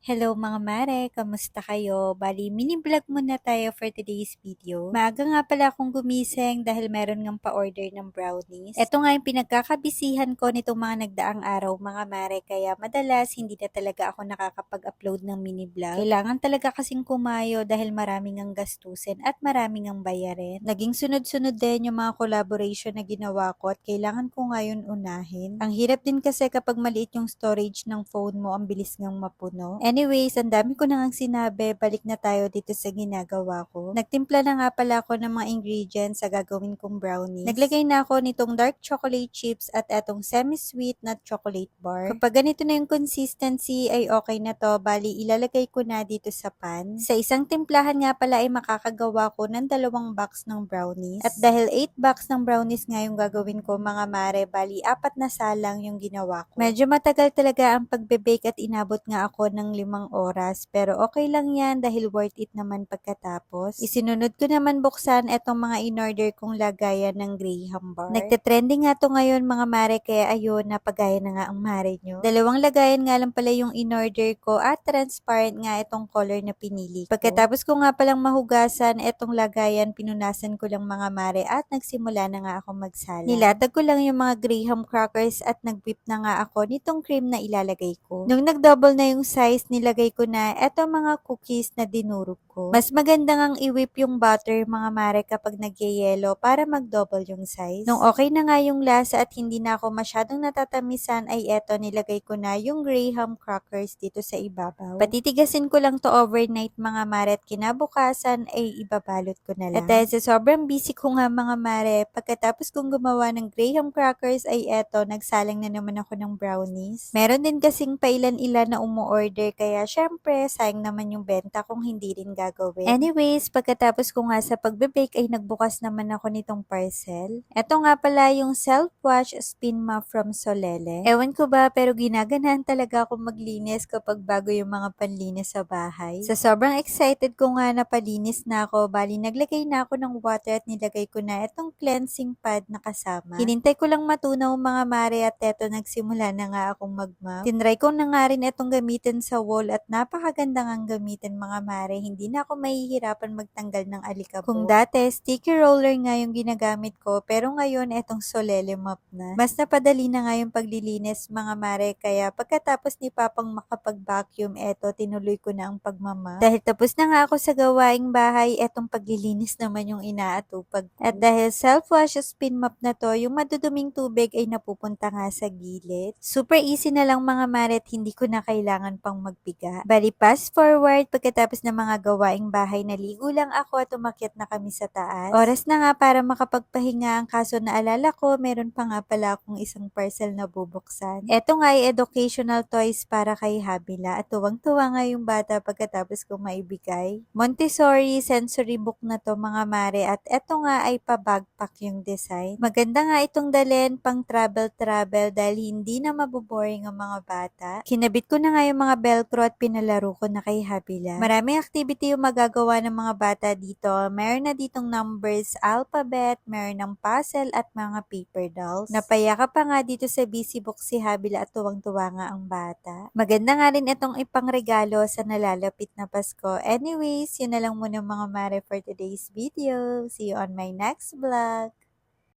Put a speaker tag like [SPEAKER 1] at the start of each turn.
[SPEAKER 1] Hello mga mare, kamusta kayo? Bali, mini vlog muna tayo for today's video. Maaga nga pala akong gumising dahil meron ngang pa-order ng brownies. Ito nga yung pinagkakabisihan ko nitong mga nagdaang araw mga mare, kaya madalas hindi na talaga ako nakakapag-upload ng mini vlog. Kailangan talaga kasing kumayo dahil maraming ang gastusin at maraming ang bayarin. Naging sunod-sunod din yung mga collaboration na ginawa ko at kailangan ko ngayon unahin. Ang hirap din kasi kapag maliit yung storage ng phone mo, ang bilis ngang mapuno. Anyways, ang dami ko na ngang sinabi, balik na tayo dito sa ginagawa ko. Nagtimpla na nga pala ako ng mga ingredients sa gagawin kong brownies. Naglagay na ako nitong dark chocolate chips at etong semi-sweet na chocolate bar. Kapag ganito na yung consistency ay okay na to, bali ilalagay ko na dito sa pan. Sa isang timplahan nga pala ay makakagawa ko ng 2 box ng brownies. At dahil 8 box ng brownies nga yung gagawin ko mga mare, bali 4 na salang yung ginawa ko. Medyo matagal talaga ang pagbe-bake at inabot nga ako ng 5 oras, pero okay lang yan dahil worth it naman pagkatapos. Isinunod ko naman buksan etong mga in-order kong lagayan ng Graham bar. Nagte-trending nga to ngayon mga mare, kaya ayun, napagaya na nga ang mare nyo. 2 lagayan nga lang pala yung in-order ko at transparent nga itong color na pinili ko. Pagkatapos ko nga palang mahugasan etong lagayan, pinunasan ko lang mga mare at nagsimula na nga ako magsalang. Nilatag ko lang yung mga Graham crackers at nag-whip na nga ako nitong cream na ilalagay ko. Nung nag-double na yung size, nilagay ko na eto mga cookies na dinurog ko. Mas maganda ngang i-whip yung butter mga mare kapag nagyayelo para mag-double yung size. Nung okay na nga yung lasa at hindi na ako masyadong natatamisan ay eto, nilagay ko na yung Graham crackers dito sa ibabaw. Patitigasin ko lang to overnight mga mare at kinabukasan ay ibabalot ko na lang. At dahil sa sobrang busy ko nga mga mare, pagkatapos kong gumawa ng Graham crackers ay eto, nagsalang na naman ako ng brownies. Meron din kasing pailan-ilan na umu-order, kaya syempre sayang naman yung benta kung hindi rin gagawin. Anyways, pagkatapos ko nga sa pagbe-bake ay nagbukas naman ako nitong parcel. Eto nga pala yung self-wash spin mop from Solele. Ewan ko ba, pero ginaganahan talaga ako maglinis kapag bago yung mga panlinis sa bahay. Sa sobrang excited ko nga na palinis na ako, bali naglagay na ako ng water at nilagay ko na etong cleansing pad na kasama. Hinintay ko lang matunaw mga mare at eto, nagsimula na nga akong mag-mop. Tinry ko na nga rin etong gamitin sa wall at napakaganda ngang gamitin mga mare. Hindi na ako mahihirapan magtanggal ng alikabok. Kung dati, sticky roller nga yung ginagamit ko, pero ngayon etong Solele mop na. Mas napadali na nga yung paglilinis mga mare, kaya pagkatapos ni Papang makapag-vacuum, eto, tinuloy ko na ang pagmamop. Dahil tapos na nga ako sa gawaing bahay, etong paglilinis naman yung inaatupag ko. At dahil self-wash spin mop na to, yung maduduming tubig ay napupunta nga sa gilid. Super easy na lang mga mare at hindi ko na kailangan pang magpiga. Bali, fast forward, pagkatapos ng mga gawaing bahay, naligo lang ako at umakyat na kami sa taas. Oras na nga para makapagpahinga, ang kaso naalala ko, meron pa nga pala akong isang parcel na bubuksan. Eto nga ay educational toys para kay Habila at tuwang-tuwa nga yung bata pagkatapos kong maibigay. Montessori sensory book na to mga mare at eto nga ay pa-backpack yung design. Maganda nga itong dalhin pang travel dahil hindi na maboboring ang mga bata. Kinabit ko na nga yung mga velcro at pinalaro ko na kay Habila. Maraming activity yung magagawa ng mga bata dito. Meron na ditong numbers, alphabet, meron ng puzzle at mga paper dolls. Napayaka pa nga dito sa busy book si Habila at tuwang-tuwa nga ang bata. Maganda nga rin itong ipangregalo sa nalalapit na Pasko. Anyways, yun na lang muna mga mare for today's video. See you on my next vlog.